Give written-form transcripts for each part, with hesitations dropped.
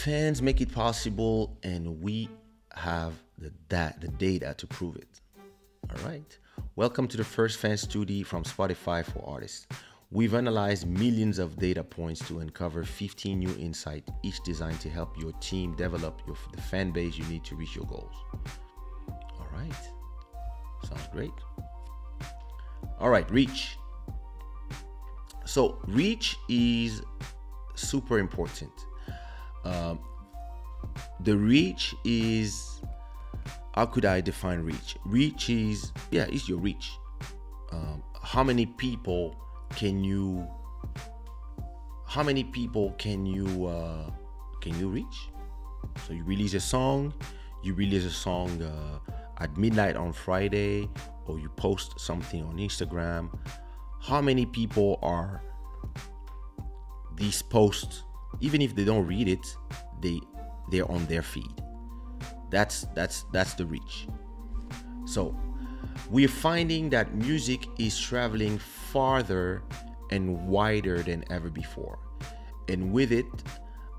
Fans make it possible, and we have the data to prove it. All right. Welcome to the first fan study from Spotify for artists. We've analyzed millions of data points to uncover 15 new insights, each designed to help your team develop the fan base you need to reach your goals. All right. Sounds great. All right, reach. So reach is super important. The reach is, how could I define reach? Reach is, it's your reach. How many people can you reach? So you release a song at midnight on Friday, or you post something on Instagram. How many people are these posts, even if they don't read it, they're on their feed? That's the reach. So we're finding that music is traveling farther and wider than ever before, and with it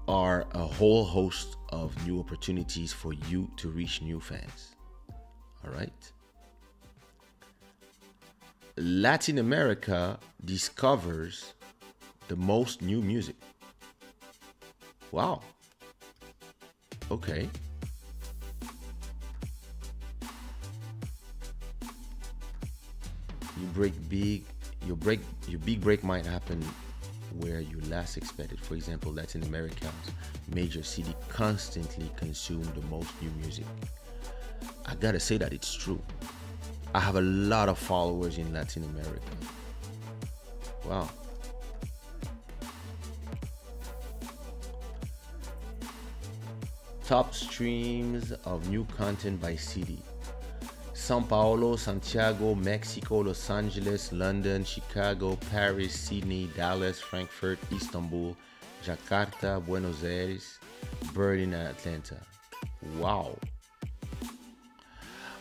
are a whole host of new opportunities for you to reach new fans. All right. Latin America discovers the most new music. Wow. Okay. Your big break might happen where you last expected. For example, Latin America's major city constantly consume the most new music. I gotta say that it's true. I have a lot of followers in Latin America. Wow. Top streams of new content by city: São Paulo, Santiago, Mexico, Los Angeles, London, Chicago, Paris, Sydney, Dallas, Frankfurt, Istanbul, Jakarta, Buenos Aires, Berlin, and Atlanta. Wow.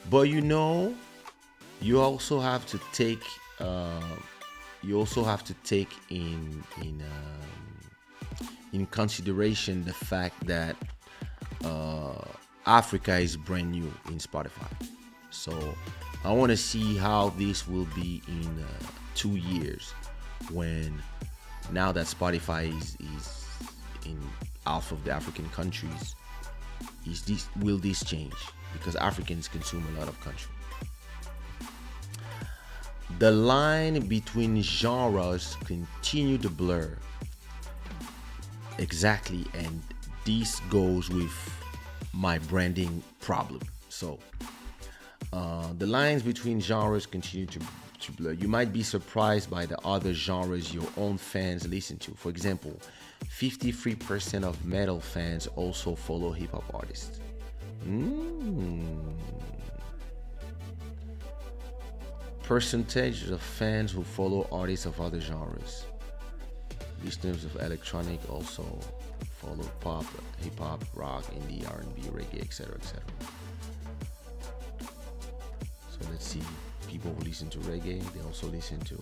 But you also have to take in consideration the fact that Africa is brand new in Spotify. So I want to see how this will be in 2 years, now that Spotify is in half of the African countries. Will this change? Because Africans consume a lot of country. The line between genres continue to blur. Exactly, and this goes with my branding problem. So the lines between genres continue to blur. You might be surprised by the other genres your own fans listen to. For example, 53% of metal fans also follow hip-hop artists. Percentage of fans who follow artists of other genres. Listeners of electronic also follow pop, hip-hop, rock, indie, R&B, reggae, etc., etc. So let's see. People who listen to reggae, they also listen to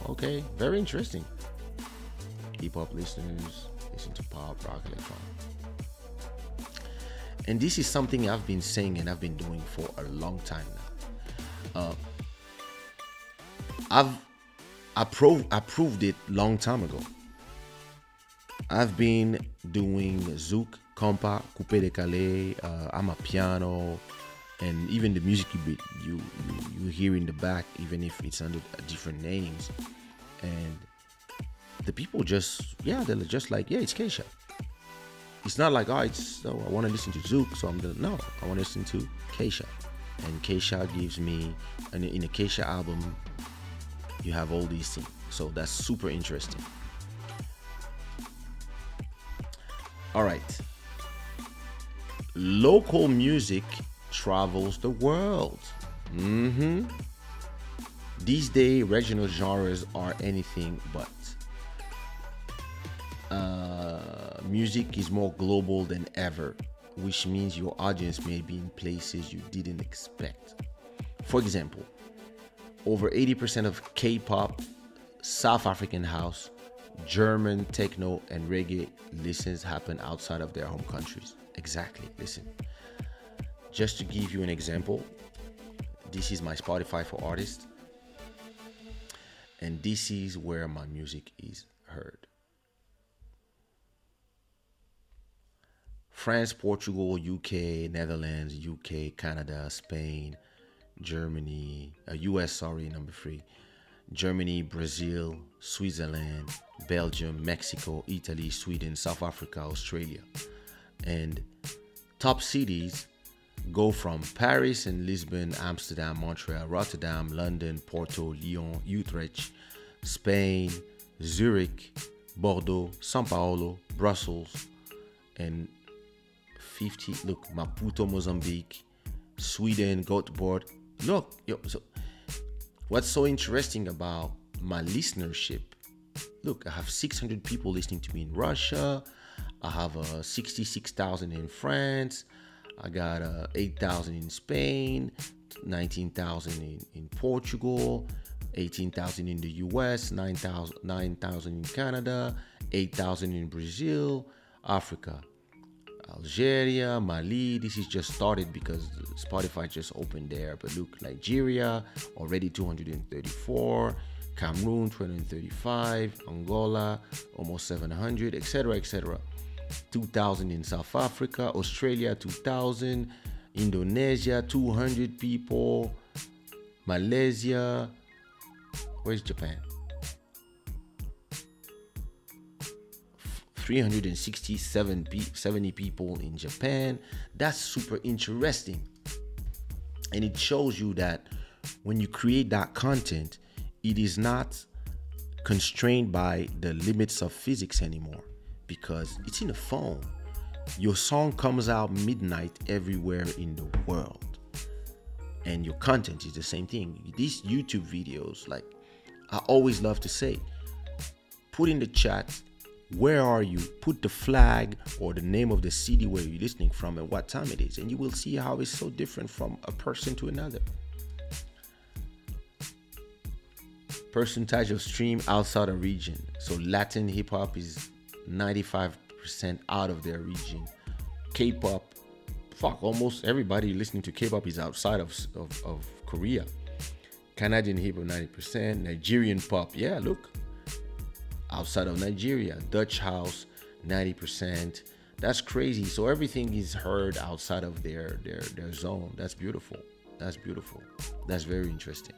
okay, very interesting. Hip-hop listeners listen to pop, rock, electronic. And this is something I've been saying and I've been doing for a long time now. I proved it long time ago. I've been doing zouk, compa, coupé décalé, amapiano, and even the music you hear in the back, even if it's under different names, and the people they're just like, it's Kaysha. It's not like, I want to listen to zouk, so I want to listen to Kaysha. And Kaysha gives me, and in a Kaysha album, you have all these things. So that's super interesting. All right. Local music travels the world. These days, regional genres are anything but. Music is more global than ever, which means your audience may be in places you didn't expect. For example, over 80% of K-pop, South African house, German techno and reggae listens happen outside of their home countries. Exactly. Listen, just to give you an example, this is my Spotify for artists, and this is where my music is heard. France, Portugal, UK, Netherlands, UK, Canada, Spain, Germany, US, sorry, number 3, Germany, Brazil, Switzerland, Belgium, Mexico, Italy, Sweden, South Africa, Australia. And top cities go from Paris and Lisbon, Amsterdam, Montreal, Rotterdam, London, Porto, Lyon, Utrecht, Spain, Zurich, Bordeaux, Sao Paulo, Brussels, and 50, look, Maputo, Mozambique, Sweden, Göteborg. Look, so what's so interesting about my listenership? Look, I have 600 people listening to me in Russia. I have 66,000 in France. I got 8,000 in Spain, 19,000 in Portugal, 18,000 in the US, 9,000 in Canada, 8,000 in Brazil, Africa, Algeria, Mali. This is just started because Spotify just opened there. But look, Nigeria, already 234, Cameroon, 235, Angola, almost 700, etc., etc. 2,000 in South Africa, Australia, 2,000, Indonesia, 200 people, Malaysia. Where's Japan? 370 people in Japan. That's super interesting. And it shows you that when you create that content, it is not constrained by the limits of physics anymore, because it's in a phone. Your song comes out midnight everywhere in the world, and your content is the same thing. These YouTube videos, like I always love to say, put in the chat, where are you? Put the flag or the name of the city where you're listening from and what time it is, and you will see how it's so different from a person to another. Percentage of stream outside a region. So Latin hip hop is 95% out of their region. K-pop, almost everybody listening to K-pop is outside of Korea. Canadian hip hop 90%. Nigerian pop, yeah, look, outside of Nigeria. Dutch house 90%. That's crazy. So everything is heard outside of their zone. That's beautiful. That's beautiful. That's very interesting.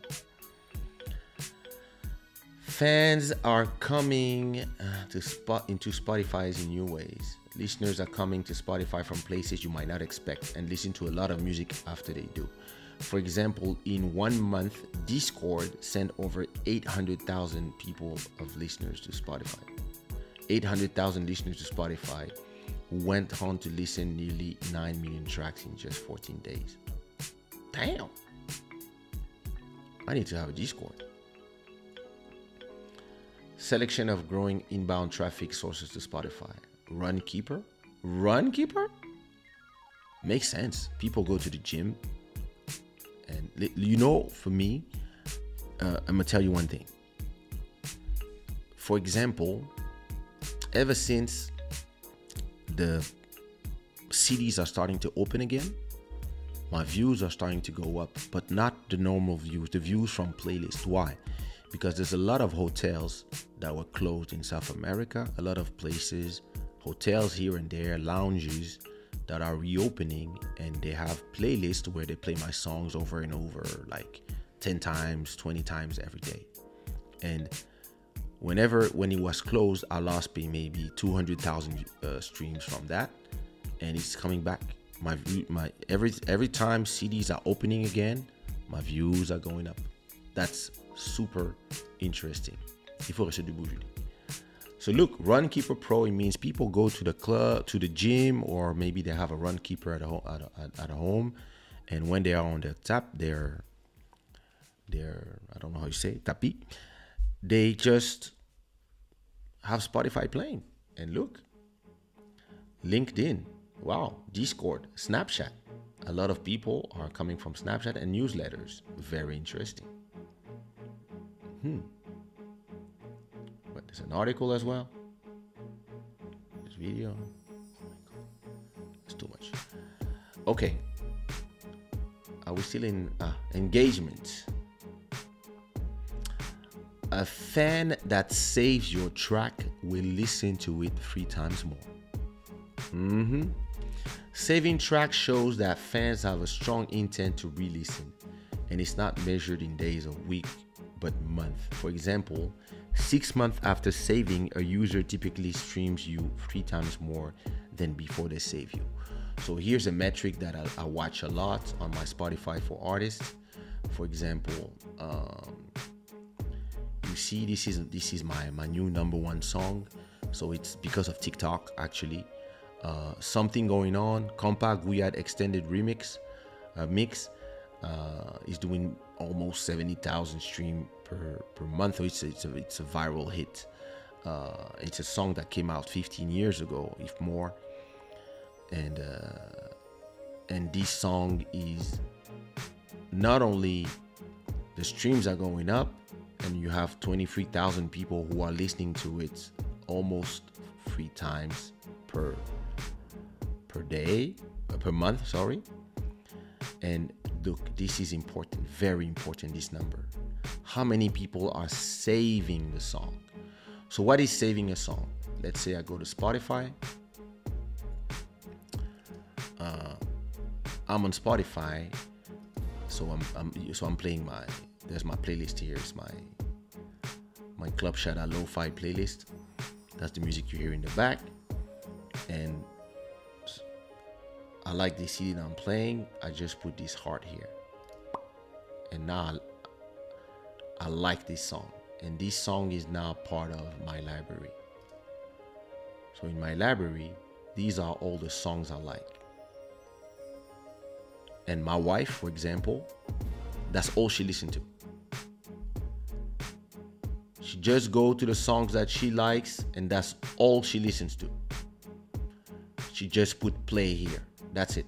Fans are coming into Spotify in new ways. Listeners are coming to Spotify from places you might not expect and listen to a lot of music after they do. For example, in 1 month, Discord sent over 800,000 people of listeners to Spotify. 800,000 listeners to Spotify went on to listen nearly 9 million tracks in just 14 days. Damn. I need to have a Discord. Selection of growing inbound traffic sources to Spotify. Runkeeper? Makes sense. People go to the gym. And for me, I'm going to tell you one thing. For example, ever since the cities are starting to open again, my views are starting to go up, but not the normal views, the views from playlists. Why? Because there's a lot of hotels that were closed in South America, a lot of places, hotels here and there, lounges that are reopening, and they have playlists where they play my songs over and over, like 10 times, 20 times every day. And when it was closed, I lost maybe 200,000 streams from that, and it's coming back. Every time CDs are opening again, my views are going up. That's super interesting. Il faut rester debout, Julie. So look, Runkeeper Pro, it means people go to the club, to the gym, or maybe they have a Runkeeper at home, and when they are on their their I don't know how you say it, tapis, they just have Spotify playing. And look, LinkedIn, wow, Discord, Snapchat. A lot of people are coming from Snapchat and newsletters. Very interesting. What There's an article as well. This video. It's too much. Okay. Are we still in engagement? A fan that saves your track will listen to it 3 times more. Saving tracks shows that fans have a strong intent to re-listen, and it's not measured in days or weeks, but months. For example, 6 months after saving, a user typically streams you 3 times more than before they save you. So here's a metric that I watch a lot on my Spotify for artists. For example, you see this is my new #1 song. So it's because of TikTok actually. Something Going On, Compa Guyad extended remix mix is doing almost 70,000 streams per month. So it's a viral hit. It's a song that came out 15 years ago, if more. And this song is not only the streams are going up, and you have 23,000 people who are listening to it almost 3 times per month, sorry. And look, this is important, very important, this number. How many people are saving the song? So what is saving a song? Let's say I go to Spotify. I'm on Spotify, so I'm playing there's my playlist here. It's my Club Shada Lo-Fi playlist. That's the music you hear in the back, and I like the CD that I'm playing. I just put this heart here, and now I like this song, and this song is now part of my library. So in my library, these are all the songs I like. And my wife, for example, that's all she listens to. She just go to the songs that she likes, and that's all she listens to. She just put play here. That's it.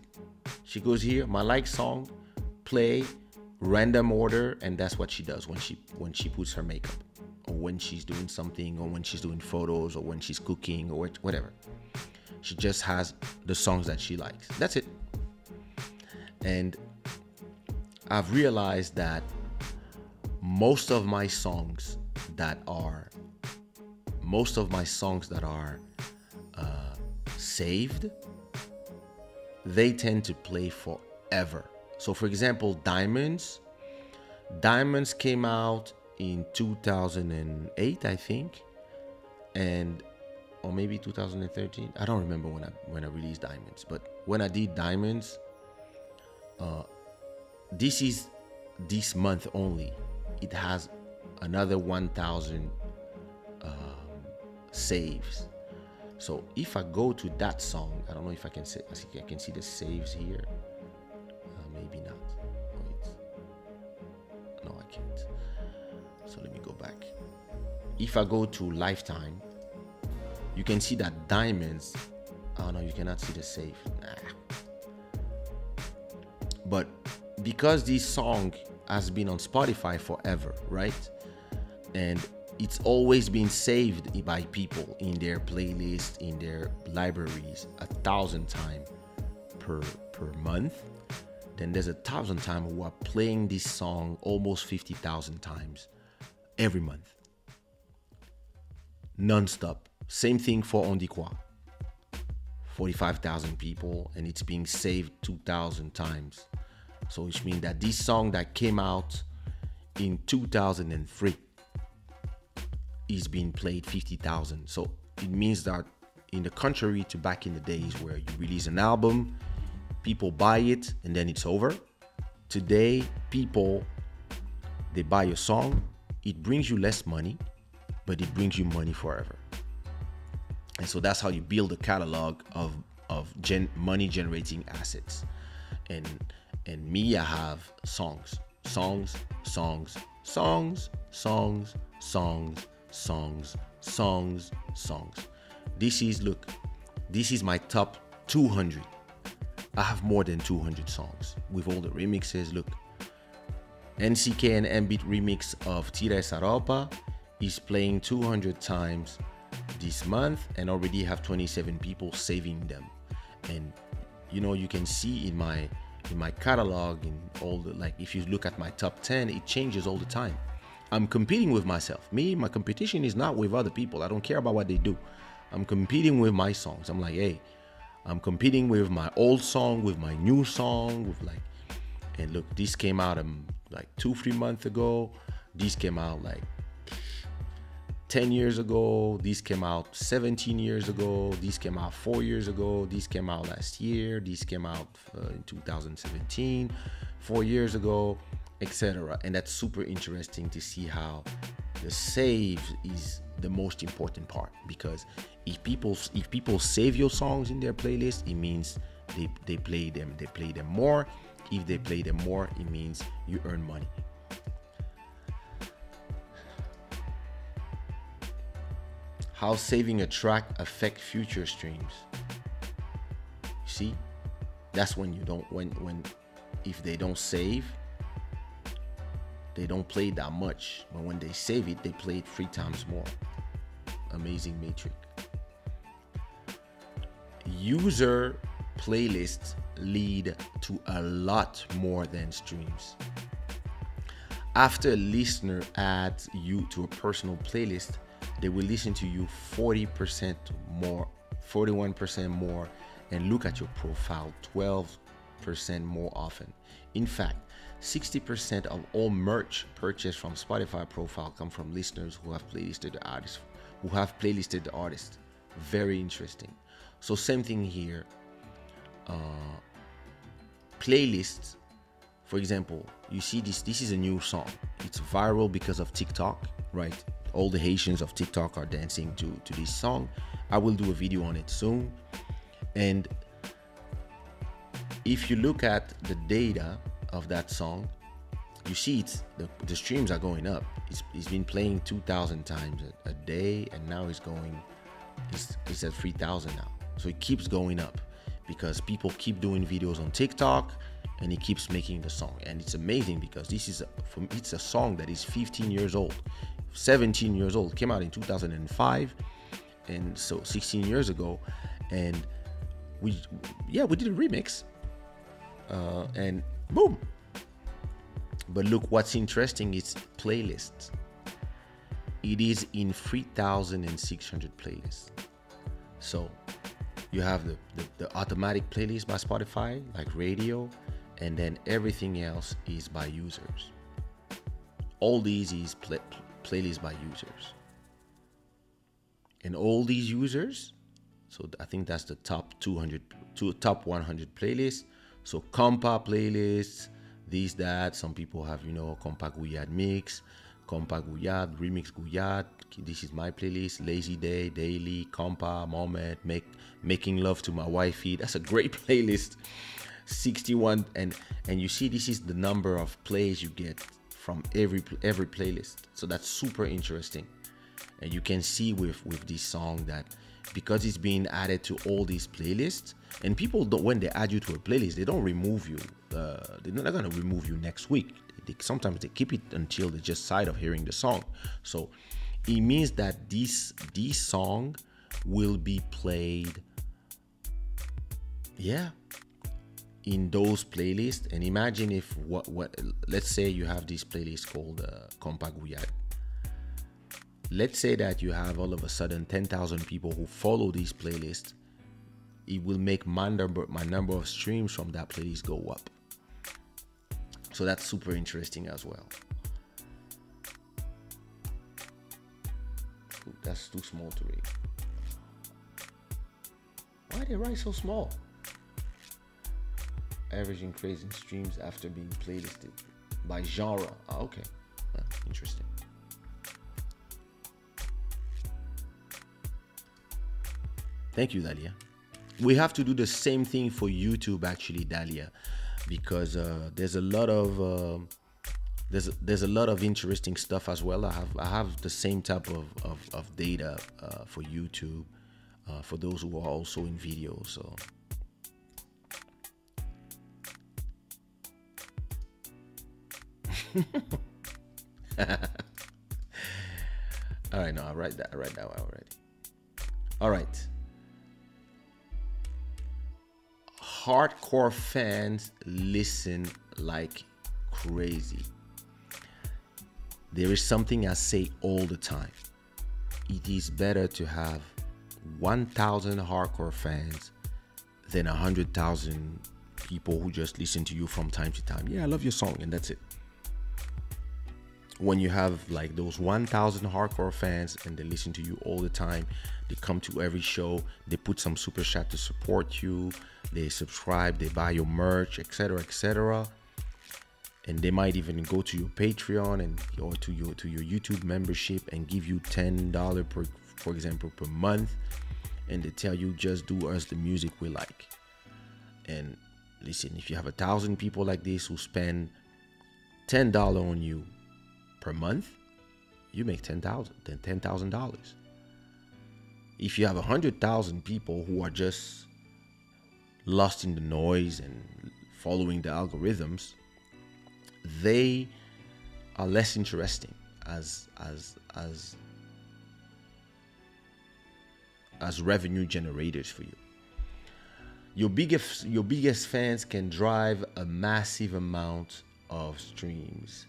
She goes here, my like song, play, random order, and that's what she does when she puts her makeup, or when she's doing something, or when she's doing photos, or when she's cooking, or whatever. She just has the songs that she likes. That's it. And I've realized that most of my songs that are saved, they tend to play forever. So for example, Diamonds came out in 2008, I think, or maybe 2013. I don't remember when I released Diamonds, but when I did Diamonds, this month only, it has another 1,000 saves. So if I go to that song, I don't know if I can see the saves here. Maybe not. Wait. No, I can't. So let me go back. If I go to Lifetime, you can see that Diamonds. Oh no, you cannot see the save. But because this song has been on Spotify forever, right? And it's always been saved by people in their playlist, in their libraries 1,000 times per month. Then there's 1,000 times who are playing this song almost 50,000 times every month, non-stop. Same thing for On Dit Quoi. 45,000 people, and it's being saved 2,000 times. So which means that this song that came out in 2003 is being played 50,000. So it means that, in the contrary to back in the days where you release an album, people buy it and then it's over. Today, people, they buy a song, it brings you less money, but it brings you money forever. And so that's how you build a catalog of money generating assets. And me, I have songs. This is my top 200. I have more than 200 songs with all the remixes. Look, NCK and M-Beat remix of Tira Essa Roupa is playing 200 times this month and already have 27 people saving them. And you know, you can see in my catalog, in all the, like, if you look at my top 10, it changes all the time. I'm competing with myself. My competition is not with other people. I don't care about what they do. I'm competing with my songs. I'm like, hey, I'm competing with my old song, with my new song, with like, and look, this came out like 2-3 months ago. This came out like 10 years ago. This came out 17 years ago. This came out 4 years ago. This came out last year. This came out in 2017, 4 years ago, etc. And that's super interesting to see how the save is the most important part, because if people save your songs in their playlist, it means they play them more. If they play them more, it means you earn money. How saving a track affect future streams? You see, that's when you don't, when if they don't save, they don't play that much, but when they save it, they play it 3 times more. Amazing metric. User playlists lead to a lot more than streams. After a listener adds you to a personal playlist, they will listen to you 40% more, 41% more, and look at your profile 12% more often. In fact, 60% of all merch purchased from Spotify profile come from listeners who have playlisted the artist. Very interesting. So same thing here. Playlists, for example, you see this is a new song. It's viral because of TikTok, right? All the Haitians of TikTok are dancing to this song. I will do a video on it soon. And if you look at the data of that song, you see the streams are going up. It's been playing 2,000 times a day, and now it's at 3,000 now. So it keeps going up because people keep doing videos on TikTok, and it keeps making the song. And it's amazing because it's a song that is 15 years old, 17 years old. It came out in 2005, and so 16 years ago. And we did a remix, and boom. But look, what's interesting is playlists. It is in 3,600 playlists. So you have the automatic playlist by Spotify, like radio, and then everything else is by users. All these is playlists by users. And all these users, so I think that's the top 100 playlists. So compa playlists, these, that. Some people have, compa Guyad mix, compa Guyad, remix Guyad. This is my playlist. Lazy day, daily, compa, moment, making love to my wifey. That's a great playlist. 61, and you see this is the number of plays you get from every playlist. So that's super interesting. And you can see with this song that because it's being added to all these playlists, and people don't, when they add you to a playlist, they don't remove you. They're not gonna remove you next week. Sometimes they keep it until they just tired of hearing the song. So it means that this song will be played, in those playlists. And imagine if let's say you have this playlist called Compa Guyad. Let's say that you have all of a sudden 10,000 people who follow these playlists. It will make my number of streams from that playlist go up. So that's super interesting as well. Ooh, that's too small to read. Why they write so small? Average increase in streams after being playlisted by genre. Oh, okay, interesting. Thank you, Dalia. We have to do the same thing for YouTube, actually, Dalia, because there's a lot of interesting stuff as well. I have the same type of data for YouTube, for those who are also in video. So All right, no, I write that. I write that already. All right. Hardcore fans listen like crazy. There is something I say all the time. It is better to have 1,000 hardcore fans than 100,000 people who just listen to you from time to time. Yeah, I love your song, and that's it. When you have like those 1,000 hardcore fans and they listen to you all the time, they come to every show, they put some super chat to support you, they subscribe, they buy your merch, etc., etc., and they might even go to your Patreon and or to your YouTube membership and give you $10 per, for example, per month, and they tell you just do us the music we like. And listen, if you have 1,000 people like this who spend $10 on you per month, you make $10,000. If you have 100,000 people who are just lost in the noise and following the algorithms, they are less interesting as revenue generators for you. Your biggest fans can drive a massive amount of streams.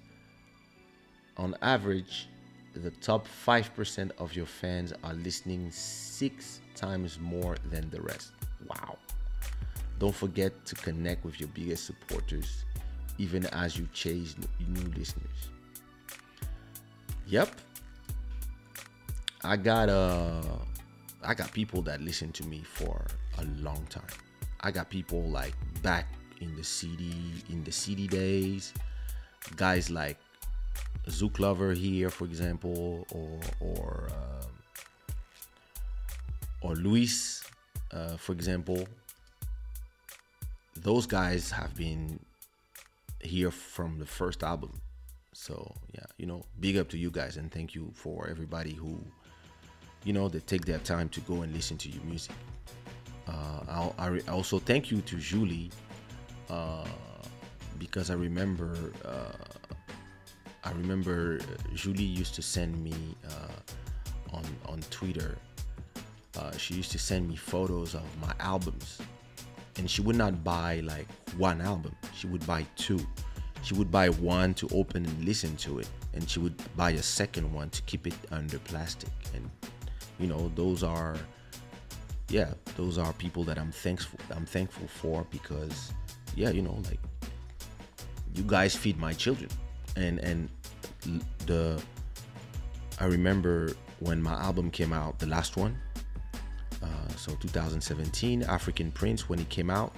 On average, the top 5% of your fans are listening 6 times more than the rest. Wow. Don't forget to connect with your biggest supporters, even as you chase new listeners. Yep. I got people that listen to me for a long time. I got people like back in the CD days, guys like Zouk Lover here, for example, or Luis, for example. Those guys have been here from the first album. So yeah, big up to you guys, and thank you for everybody who, they take their time to go and listen to your music. I also thank you to Julie, because I remember Julie used to send me on Twitter. She used to send me photos of my albums, and she would not buy like one album. She would buy 2. She would buy one to open and listen to it, and she would buy a second one to keep it under plastic. And those are people that I'm thankful for, because like, you guys feed my children. And I remember when my album came out, the last one, so 2017, African Prince, when it came out,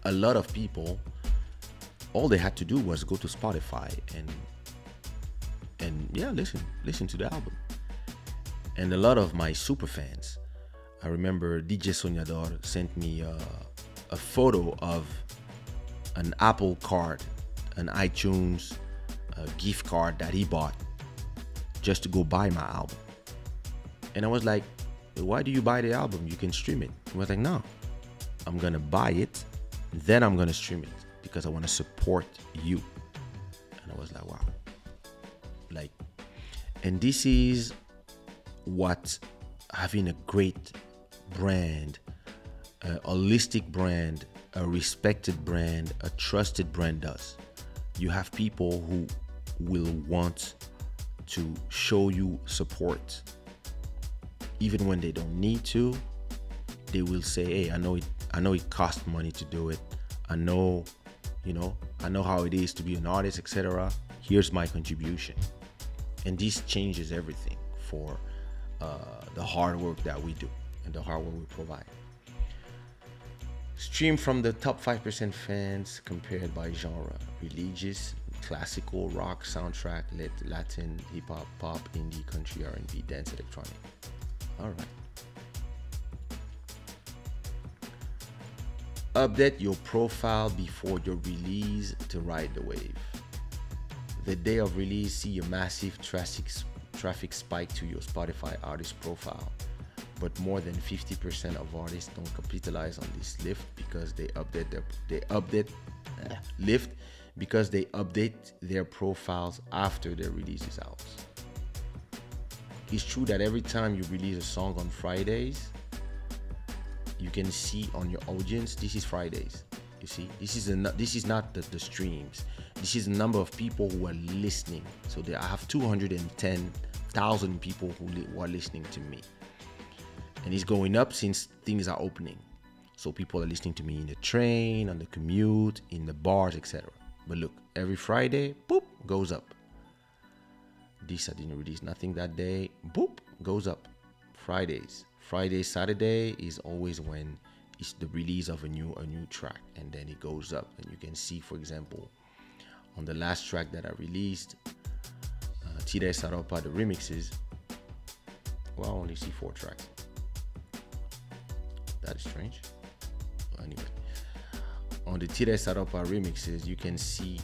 a lot of people, all they had to do was go to Spotify and listen to the album. And a lot of my super fans, I remember DJ Soñador sent me a photo of an Apple card, an iTunes gift card that he bought just to go buy my album. And I was like, why do you buy the album? You can stream it. He was like, no, I'm gonna buy it, then I'm gonna stream it, because I want to support you. And I was like, wow. Like, and this is what having a great brand, a holistic brand, a respected brand, a trusted brand does. You have people who will want to show you support. Even when they don't need to, they will say, hey, I know it costs money to do it. I know how it is to be an artist, etc. Here's my contribution. And this changes everything for the hard work that we do and the hard work we provide. Stream from the top 5% fans compared by genre: religious, classical, rock, soundtrack, Latin, hip-hop, pop, indie, country, R&B, dance, electronic. All right. Update your profile before your release to ride the wave. The day of release, see a massive traffic spike to your Spotify artist profile. But more than 50% of artists don't capitalize on this lift because they update their profiles after their release is out. it's true that every time you release a song on Fridays, you can see on your audience, this is Fridays. You see, this is not the streams. This is the number of people who are listening. So I have 210,000 people who are listening to me, and it's going up since things are opening. So people are listening to me in the train, on the commute, in the bars, etc. But look, every Friday, boop, goes up. This I didn't release nothing that day, boop, goes up. Friday, Saturday is always when it's the release of a new track, and then it goes up. And you can see, for example, on the last track that I released, Tire Saropa, the remixes, well, I only see 4 tracks. That is strange. Anyway, on the Tire Saropa remixes, you can see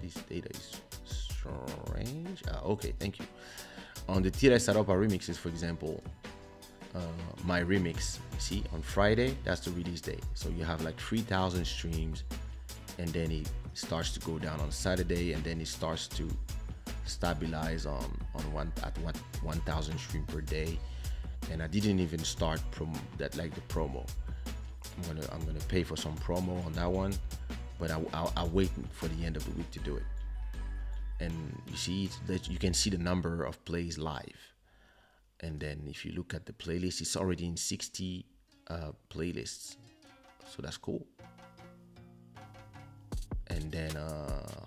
this data is strange. Okay, thank you. On the Tire Saropa remixes, for example, my remix, see, on Friday, that's the release day. So you have like 3,000 streams, and then it starts to go down on Saturday, and then it starts to stabilize on 1,000 stream per day. And I didn't even start the promo. I'm gonna pay for some promo on that one, but I'll wait for the end of the week to do it. And you see that you can see the number of plays live. And then if you look at the playlist, it's already in 60 playlists. So that's cool. And then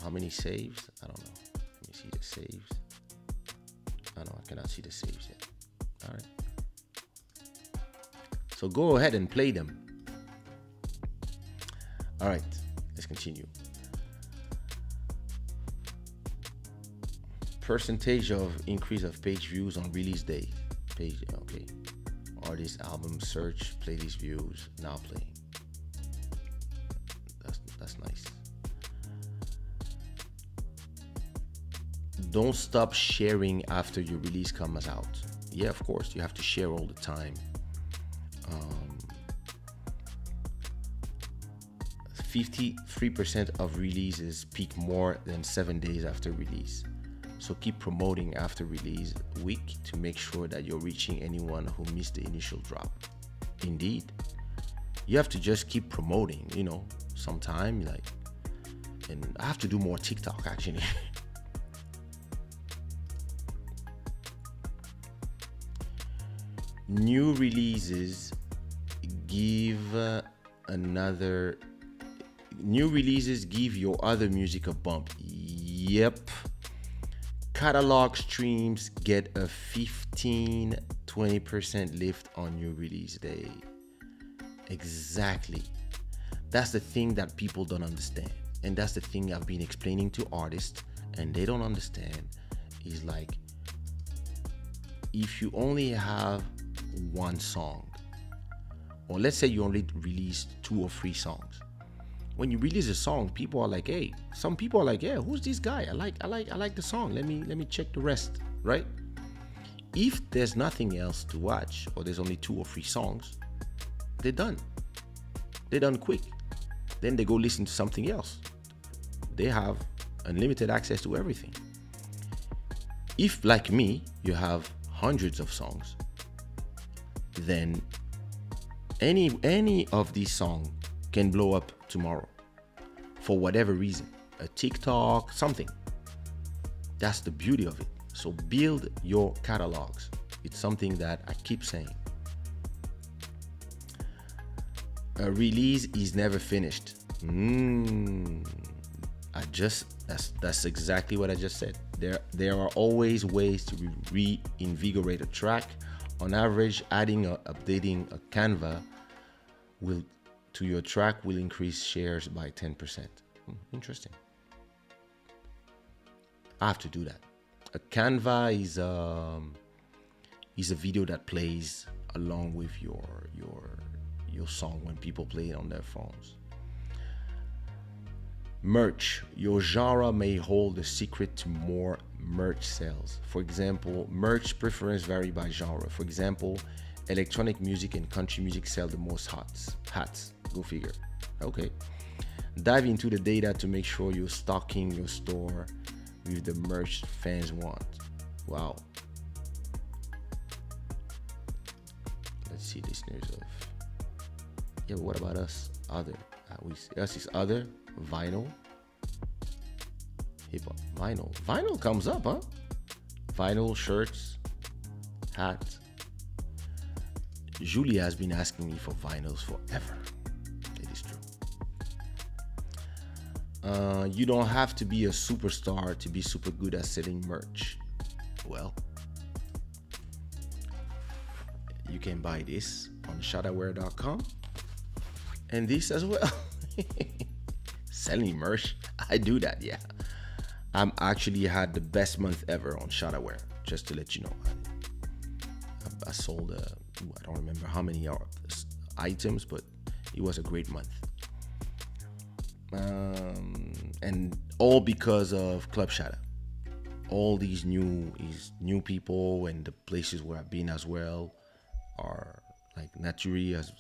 how many saves? I don't know. Let me see the saves. I cannot see the saves yet. All right. So go ahead and play them. All right, let's continue. Percentage of increase of page views on release day. Page, okay. Artist, album, search, playlist views, now playing. That's nice. Don't stop sharing after your release comes out. Yeah, of course, you have to share all the time. 53% of releases peak more than 7 days after release. So keep promoting after release week to make sure that you're reaching anyone who missed the initial drop. Indeed, you have to just keep promoting, sometime, and I have to do more TikTok actually. New releases give your other music a bump. Yep. Catalog streams get a 15-20% lift on new release day. Exactly. That's the thing that people don't understand. And that's the thing I've been explaining to artists, and they don't understand. Is like, if you only have one song, or let's say you only release 2 or 3 songs. When you release a song, people are like, hey, some people are like, yeah, who's this guy? I like the song. Let me check the rest, right? If there's nothing else to watch, or there's only 2 or 3 songs, they're done. They're done quick. Then they go listen to something else. They have unlimited access to everything. If, like me, you have hundreds of songs, then any of these songs can blow up tomorrow for whatever reason, a TikTok, something. That's the beauty of it. So build your catalogs. It's something that I keep saying. A release is never finished. That's exactly what I just said. There are always ways to reinvigorate a track. On average, adding or updating a Canva to your track will increase shares by 10%. Interesting. I have to do that. A Canva is a video that plays along with your song when people play it on their phones. Merch. Your genre may hold the secret to more merch sales. For example, merch preference vary by genre. For example, electronic music and country music sell the most hats. Go figure. Okay. Dive into the data to make sure you're stocking your store with the merch fans want. Wow. Let's see listeners of. Yeah, but what about us? Other. Us is other. Vinyl. Hip hop. Vinyl. Vinyl comes up, huh? Vinyl shirts, hats. Julia has been asking me for vinyls forever. It is true. You don't have to be a superstar to be super good at selling merch. Well, you can buy this on shadaware.com and this as well. Selling merch, I do that, yeah. I'm actually had the best month ever on Shadaware, just to let you know. I sold, I don't remember how many items, but it was a great month. And all because of Club Shada. All these new people and the places where I've been as well are like Naturi has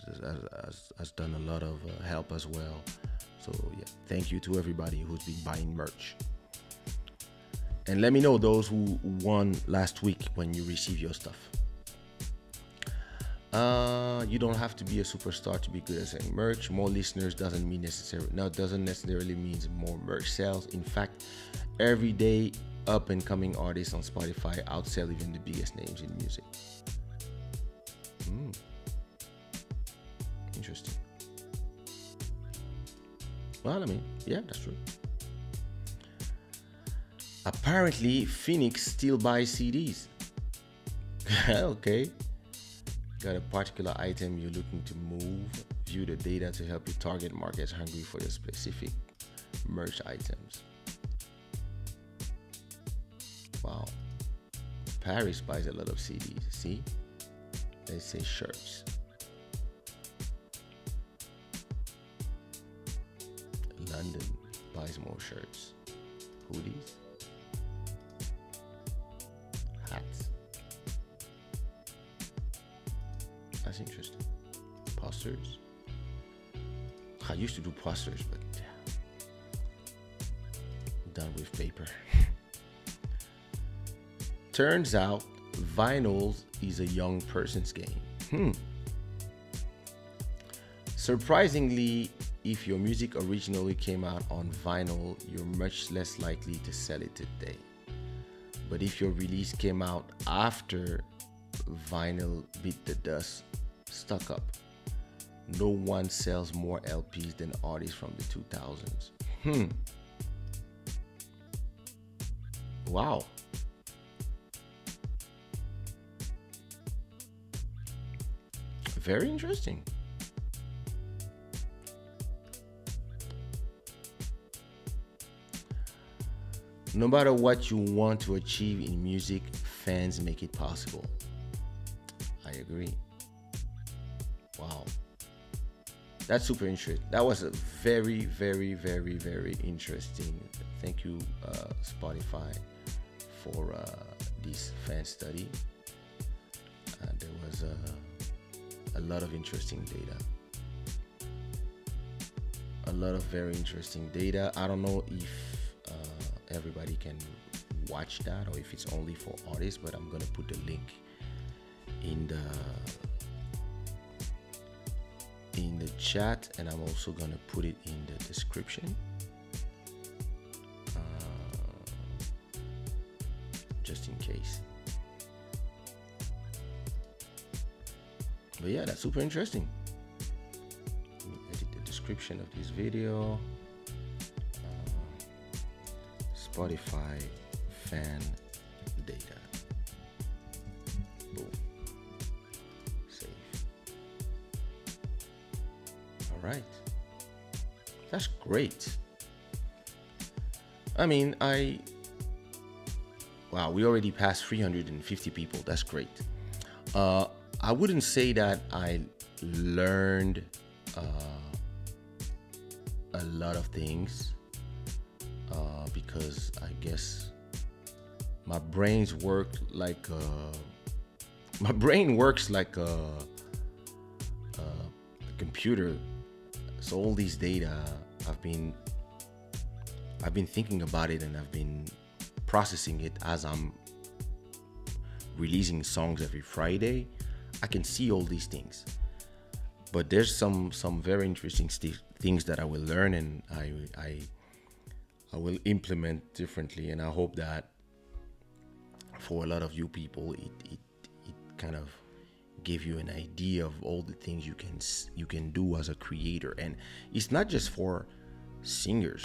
done a lot of help as well. So yeah, thank you to everybody who's been buying merch. And let me know those who won last week when you receive your stuff. You don't have to be a superstar to be good at selling merch. More listeners doesn't necessarily mean more merch sales. In fact, every day up and coming artists on Spotify outsell even the biggest names in music. Interesting. Well, I mean, yeah, that's true. Apparently, Phoenix still buys CDs. Okay. Got a particular item you're looking to move. View the data to help you target markets hungry for your specific merch items. Wow. Paris buys a lot of CDs. See? They say shirts. London buys more shirts. Hoodies. Hats. That's interesting. Posters. I used to do posters, but yeah. Done with paper. Turns out vinyls is a young person's game. Surprisingly, if your music originally came out on vinyl, you're much less likely to sell it today. But if your release came out after vinyl beat the dust, stuck up, no one sells more LPs than artists from the 2000s. Wow. Very interesting. No matter what you want to achieve in music, fans make it possible. I agree. Wow. That's super interesting. That was a very, very, very, very interesting. Thank you, Spotify, for this fan study. There was a lot of interesting data. A lot of very interesting data. I don't know if everybody can watch that or if it's only for artists, but I'm gonna put the link in the chat, and I'm also gonna put it in the description, just in case. But yeah, that's super interesting. Let me edit the description of this video. Spotify fan data. Boom. Save. All right. That's great. I mean, wow, we already passed 350 people. That's great. I wouldn't say that I learned a lot of things. Because I guess my brain works like a computer. So all these data, I've been thinking about it, and I've been processing it as I'm releasing songs every Friday, I can see all these things. But there's some very interesting things that I will learn, and I will implement differently. And I hope that for a lot of you people, it kind of give you an idea of all the things you can do as a creator. And it's not just for singers.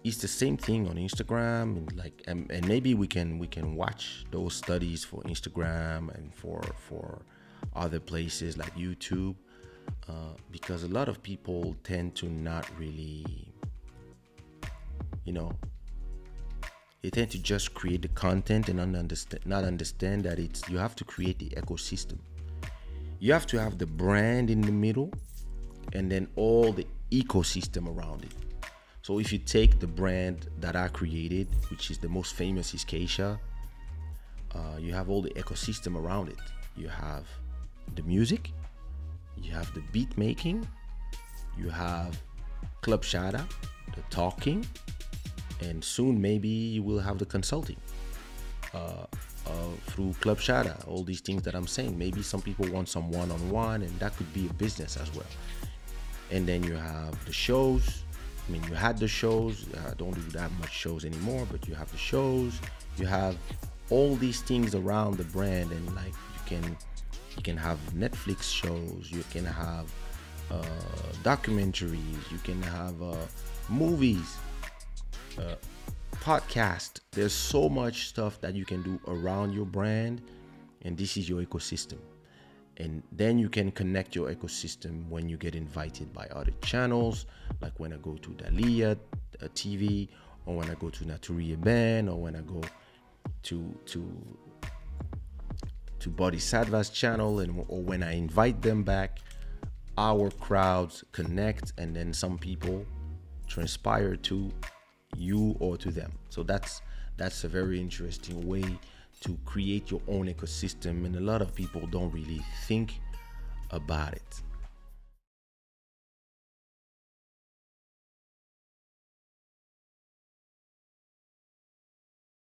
It's the same thing on Instagram, and like and maybe we can watch those studies for Instagram and for other places like YouTube, because a lot of people tend to not really, they tend to just create the content and not understand that you have to create the ecosystem. You have to have the brand in the middle and then all the ecosystem around it. So if you take the brand that I created, which is the most famous is Kaysha, you have all the ecosystem around it. You have the music, you have the beat making, you have Club Shada, the talking, and soon maybe you will have the consulting through Club Shada. All these things that I'm saying, maybe some people want some one-on-one, and that could be a business as well. And then you have the shows. I mean, you had the shows. Don't do that much shows anymore, but you have the shows. You have all these things around the brand, and like you can have Netflix shows. You can have documentaries. You can have movies, podcast. There's so much stuff that you can do around your brand, and this is your ecosystem. And then you can connect your ecosystem when you get invited by other channels, like when I go to Dalia TV, or when I go to Naturiye Band, or when I go to Bodhisattva's channel, or when I invite them back. Our crowds connect, and then some people transpire to you or to them. So that's a very interesting way to create your own ecosystem, and a lot of people don't really think about it.